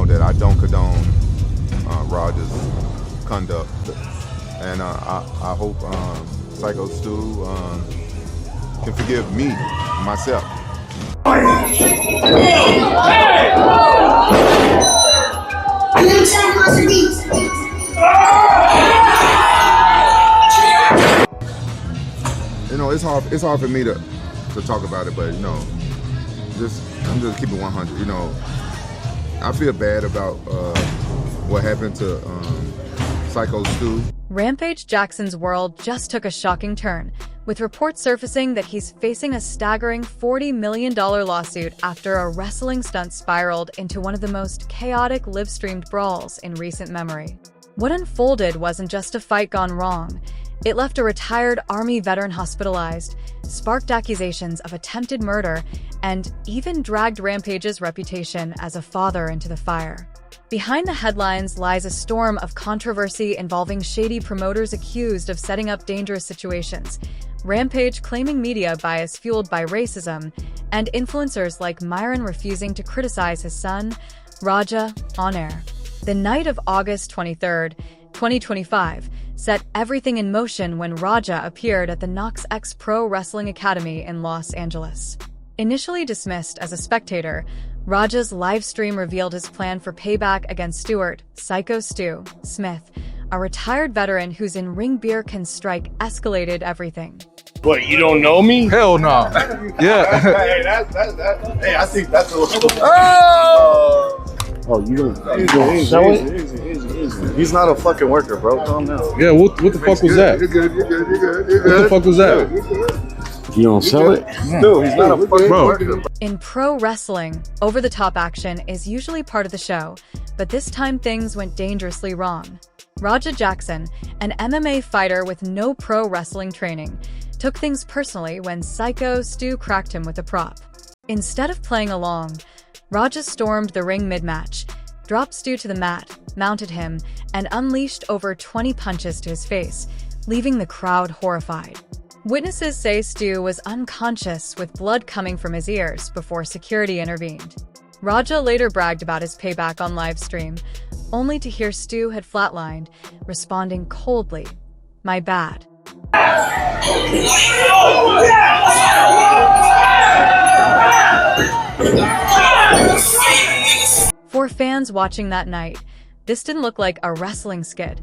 that I don't condone Rogers' conduct, and I hope Psycho Stu can forgive me, myself. You know, it's hard for me to talk about it, but you know, I'm just keeping 100. You know, I feel bad about what happened to Psycho Stu. Rampage Jackson's world just took a shocking turn, with reports surfacing that he's facing a staggering $40 million lawsuit after a wrestling stunt spiraled into one of the most chaotic live-streamed brawls in recent memory. What unfolded wasn't just a fight gone wrong. It left a retired Army veteran hospitalized, sparked accusations of attempted murder, and even dragged Rampage's reputation as a father into the fire. Behind the headlines lies a storm of controversy involving shady promoters accused of setting up dangerous situations, Rampage claiming media bias fueled by racism, and influencers like Myron refusing to criticize his son, Raja, on air. The night of August 23, 2025, set everything in motion when Raja appeared at the Knox X Pro Wrestling Academy in Los Angeles. Initially dismissed as a spectator, Raja's live stream revealed his plan for payback against Stewart, Psycho Stu, Smith, a retired veteran whose in-ring beer can strike escalated everything. What, you don't know me? Hell no. Yeah. Hey, I think that's a little... Oh, you don't sell it? Easy. He's not a fucking worker, bro. Calm down. Yeah, what the fuck was that? You're good. What the fuck was that? You don't sell it? No, he's not a fucking worker. In pro wrestling, over-the-top action is usually part of the show, but this time things went dangerously wrong. Rampage Jackson, an MMA fighter with no pro wrestling training, took things personally when Psycho Stu cracked him with a prop. Instead of playing along, Raja stormed the ring mid-match, dropped Stu to the mat, mounted him, and unleashed over 20 punches to his face, leaving the crowd horrified. Witnesses say Stu was unconscious with blood coming from his ears before security intervened. Raja later bragged about his payback on livestream, only to hear Stu had flatlined, responding coldly, "My bad." For fans watching that night, this didn't look like a wrestling skit.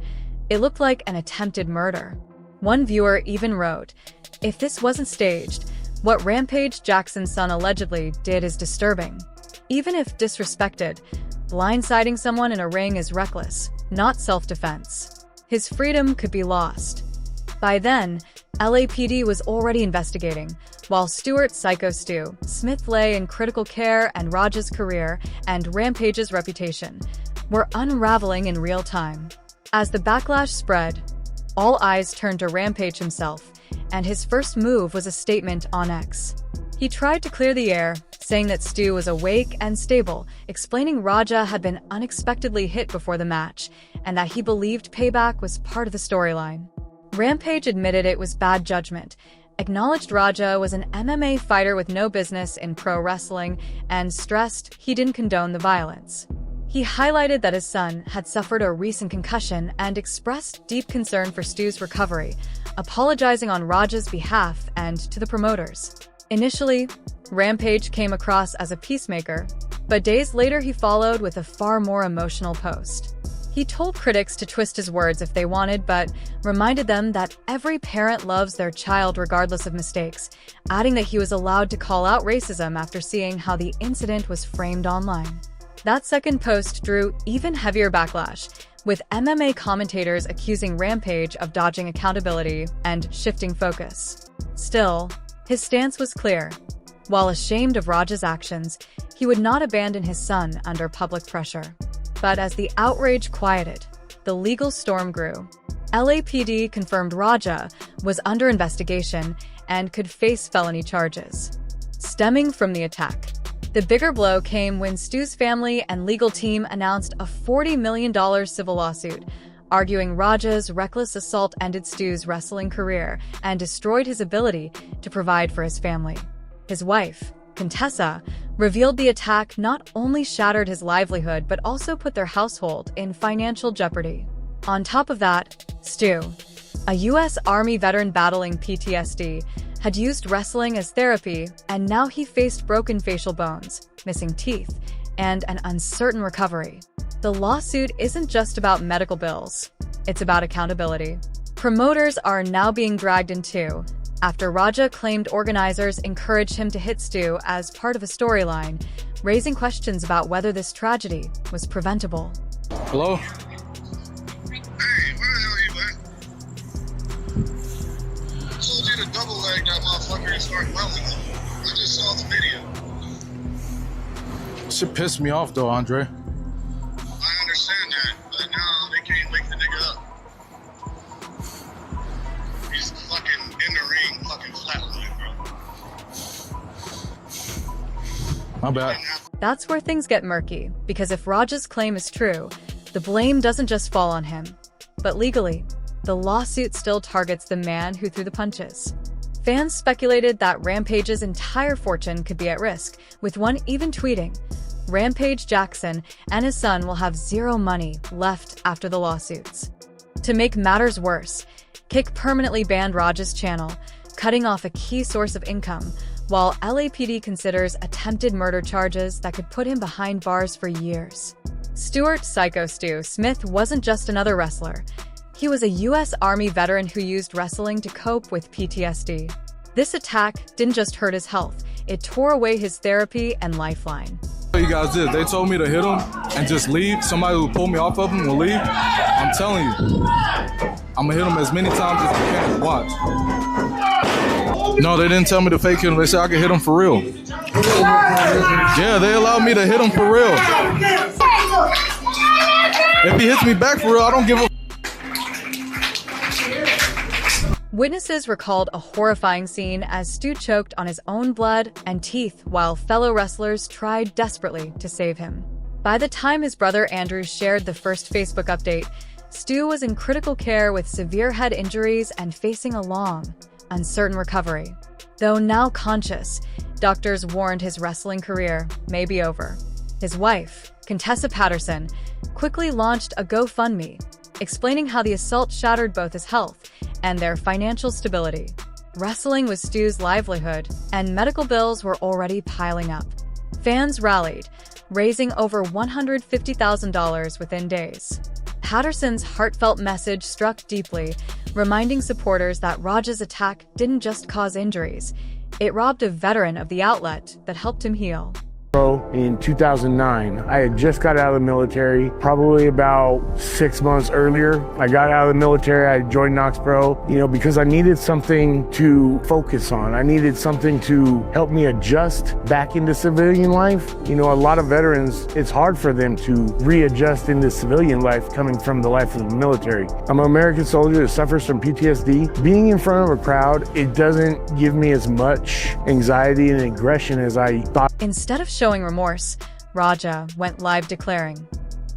It looked like an attempted murder. One viewer even wrote, "If this wasn't staged, what Rampage Jackson's son allegedly did is disturbing." Even if disrespected, blindsiding someone in a ring is reckless, not self-defense. His freedom could be lost. By then, LAPD was already investigating, while Stewart's Psycho Stu, Smith lay in critical care, and Raja's career and Rampage's reputation were unraveling in real time. As the backlash spread, all eyes turned to Rampage himself, and his first move was a statement on X. He tried to clear the air, saying that Stu was awake and stable, explaining Raja had been unexpectedly hit before the match, and that he believed payback was part of the storyline. Rampage admitted it was bad judgment, acknowledged Raja was an MMA fighter with no business in pro wrestling, and stressed he didn't condone the violence. He highlighted that his son had suffered a recent concussion and expressed deep concern for Stu's recovery, apologizing on Raja's behalf and to the promoters. Initially, Rampage came across as a peacemaker, but days later he followed with a far more emotional post. He told critics to twist his words if they wanted, but reminded them that every parent loves their child regardless of mistakes, adding that he was allowed to call out racism after seeing how the incident was framed online. That second post drew even heavier backlash, with MMA commentators accusing Rampage of dodging accountability and shifting focus. Still, his stance was clear. While ashamed of Raja's actions, he would not abandon his son under public pressure. But as the outrage quieted, the legal storm grew. LAPD confirmed Raja was under investigation and could face felony charges. Stemming from the attack, the bigger blow came when Stu's family and legal team announced a $40 million civil lawsuit, arguing Raja's reckless assault ended Stu's wrestling career and destroyed his ability to provide for his family. His wife, Contessa, revealed the attack not only shattered his livelihood but also put their household in financial jeopardy. On top of that, Stu, a U.S. Army veteran battling PTSD, had used wrestling as therapy, and now he faced broken facial bones, missing teeth, and an uncertain recovery. The lawsuit isn't just about medical bills, it's about accountability. Promoters are now being dragged in too, after Raja claimed organizers encouraged him to hit Stu as part of a storyline, raising questions about whether this tragedy was preventable. Hello? Hey, where the hell are you at? I told you to double leg that motherfucker and start welding him. I just saw the video. Shit pissed me off though, Andre. I understand that, but now they can't wake the nigga up. He's fucking in the ring, fucking flatline, bro. My bad. That's where things get murky, because if Raja's claim is true, the blame doesn't just fall on him. But legally, the lawsuit still targets the man who threw the punches. Fans speculated that Rampage's entire fortune could be at risk, with one even tweeting, "Rampage Jackson and his son will have zero money left after the lawsuits." To make matters worse, Kick permanently banned Raja's channel, cutting off a key source of income, while LAPD considers attempted murder charges that could put him behind bars for years. Stuart "Psycho Stu" Smith wasn't just another wrestler. He was a U.S. Army veteran who used wrestling to cope with PTSD. This attack didn't just hurt his health, it tore away his therapy and lifeline. You guys did. They told me to hit him and just leave. Somebody who pulled me off of him will leave. I'm telling you. I'm gonna hit him as many times as I can. Watch. No, they didn't tell me to fake hit him. They said I could hit him for real. Yeah, they allowed me to hit him for real. If he hits me back for real, I don't give a. Witnesses recalled a horrifying scene as Stu choked on his own blood and teeth while fellow wrestlers tried desperately to save him. By the time his brother Andrew shared the first Facebook update, Stu was in critical care with severe head injuries and facing a long, uncertain recovery. Though now conscious, doctors warned his wrestling career may be over. His wife, Contessa Patterson, quickly launched a GoFundMe, explaining how the assault shattered both his health and their financial stability. Wrestling was Stu's livelihood, and medical bills were already piling up. Fans rallied, raising over $150,000 within days. Patterson's heartfelt message struck deeply, reminding supporters that Raja's attack didn't just cause injuries, it robbed a veteran of the outlet that helped him heal. In 2009, I had just got out of the military, probably about 6 months earlier. I got out of the military, I joined Knox Pro, because I needed something to focus on. I needed something to help me adjust back into civilian life. A lot of veterans, it's hard for them to readjust into civilian life coming from the life of the military. I'm an American soldier that suffers from PTSD. Being in front of a crowd, it doesn't give me as much anxiety and aggression as I thought. Instead of showing remorse, Raja went live declaring,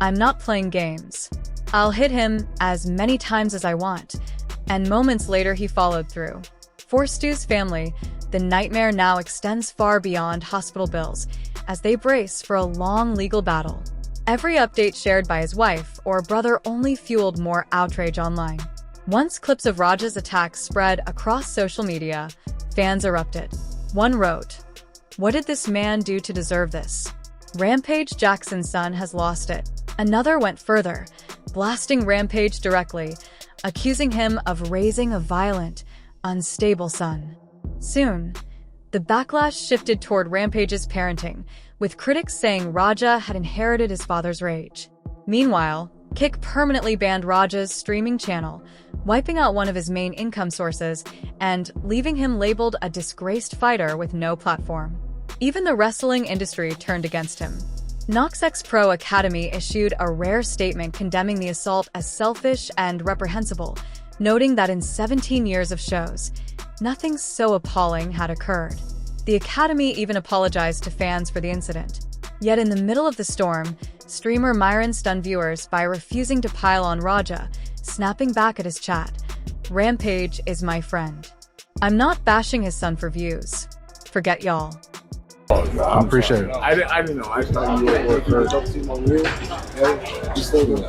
"I'm not playing games. I'll hit him as many times as I want." And moments later he followed through. For Stu's family, the nightmare now extends far beyond hospital bills as they brace for a long legal battle. Every update shared by his wife or brother only fueled more outrage online. Once clips of Raja's attacks spread across social media, fans erupted. One wrote, "What did this man do to deserve this? Rampage Jackson's son has lost it." Another went further, blasting Rampage directly, accusing him of raising a violent, unstable son. Soon, the backlash shifted toward Rampage's parenting, with critics saying Raja had inherited his father's rage. Meanwhile, Kick permanently banned Raja's streaming channel, wiping out one of his main income sources and leaving him labeled a disgraced fighter with no platform. Even the wrestling industry turned against him. NoxX Pro Academy issued a rare statement condemning the assault as selfish and reprehensible, noting that in 17 years of shows, nothing so appalling had occurred. The Academy even apologized to fans for the incident. Yet in the middle of the storm, streamer Myron stunned viewers by refusing to pile on Raja, snapping back at his chat, "Rampage is my friend. I'm not bashing his son for views. Forget y'all." I appreciate it. I didn't know. I thought you were for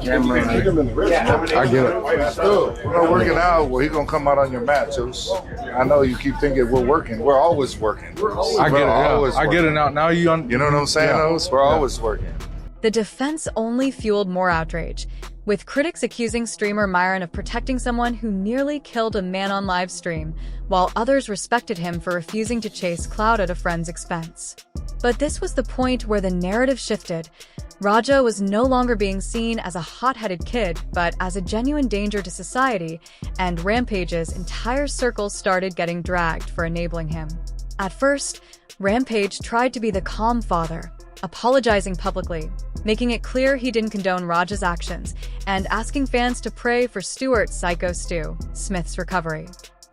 camera. I get it. We're working out. Well, he's gonna come out on your mat, Juice. I know you keep thinking we're working. We're always working. I get it. Yeah. I get it now. Now you know what I'm saying? Yeah. We're always working. The defense only fueled more outrage, with critics accusing streamer Myron of protecting someone who nearly killed a man on live stream, while others respected him for refusing to chase clout at a friend's expense. But this was the point where the narrative shifted. Raja was no longer being seen as a hot-headed kid, but as a genuine danger to society, and Rampage's entire circle started getting dragged for enabling him. At first, Rampage tried to be the calm father, apologizing publicly, making it clear he didn't condone Raja's actions, and asking fans to pray for Stuart Psycho Stu Smith's recovery.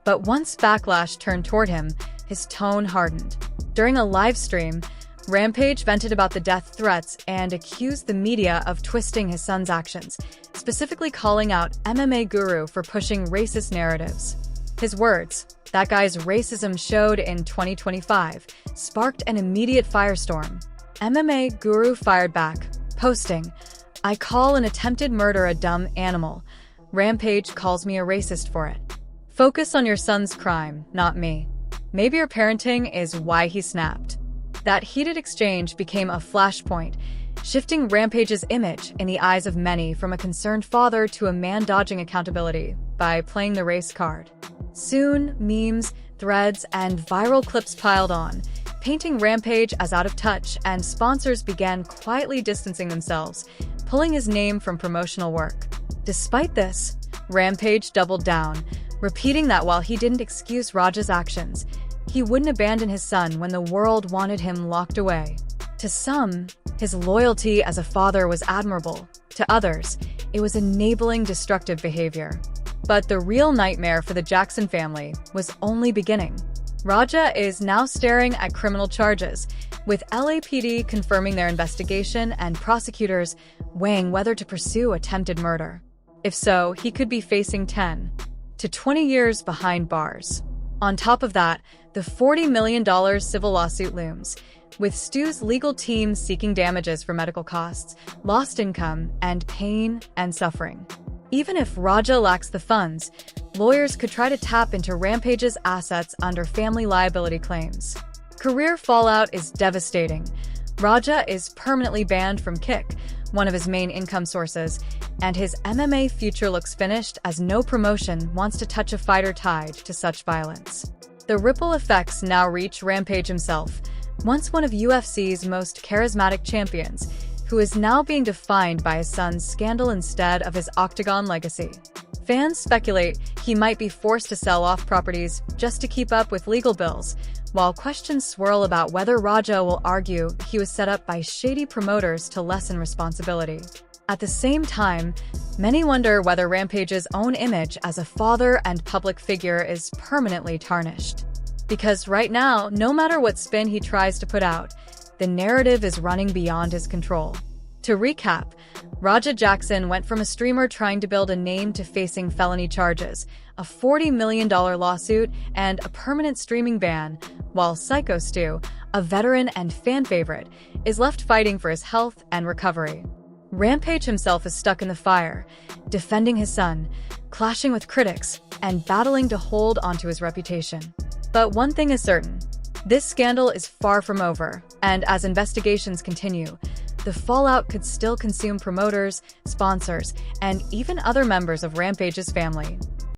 But once backlash turned toward him, his tone hardened. During a live stream, Rampage vented about the death threats and accused the media of twisting his son's actions, specifically calling out MMA Guru for pushing racist narratives. His words, "That guy's racism showed in 2025, sparked an immediate firestorm. MMA Guru fired back, posting, "I call an attempted murder a dumb animal. Rampage calls me a racist for it. Focus on your son's crime, not me. Maybe your parenting is why he snapped." That heated exchange became a flashpoint, shifting Rampage's image in the eyes of many from a concerned father to a man dodging accountability by playing the race card. Soon, memes, threads, and viral clips piled on, painting Rampage as out of touch, and sponsors began quietly distancing themselves, pulling his name from promotional work. Despite this, Rampage doubled down, repeating that while he didn't excuse Raja's actions, he wouldn't abandon his son when the world wanted him locked away. To some, his loyalty as a father was admirable. To others, it was enabling destructive behavior. But the real nightmare for the Jackson family was only beginning. Raja is now staring at criminal charges, with LAPD confirming their investigation and prosecutors weighing whether to pursue attempted murder. If so, he could be facing 10 to 20 years behind bars. On top of that, the $40 million civil lawsuit looms, with Stu's legal team seeking damages for medical costs, lost income, and pain and suffering. Even if Raja lacks the funds, lawyers could try to tap into Rampage's assets under family liability claims. Career fallout is devastating. Raja is permanently banned from Kick, one of his main income sources, and his MMA future looks finished as no promotion wants to touch a fighter tied to such violence. The ripple effects now reach Rampage himself, once one of UFC's most charismatic champions, who is now being defined by his son's scandal instead of his octagon legacy. Fans speculate he might be forced to sell off properties just to keep up with legal bills, while questions swirl about whether Raja will argue he was set up by shady promoters to lessen responsibility. At the same time, many wonder whether Rampage's own image as a father and public figure is permanently tarnished. Because right now, no matter what spin he tries to put out, the narrative is running beyond his control. To recap, Rampage Jackson went from a streamer trying to build a name to facing felony charges, a $40 million lawsuit, and a permanent streaming ban, while Psycho Stu, a veteran and fan favorite, is left fighting for his health and recovery. Rampage himself is stuck in the fire, defending his son, clashing with critics, and battling to hold onto his reputation. But one thing is certain, this scandal is far from over, and as investigations continue, the fallout could still consume promoters, sponsors, and even other members of Rampage's family.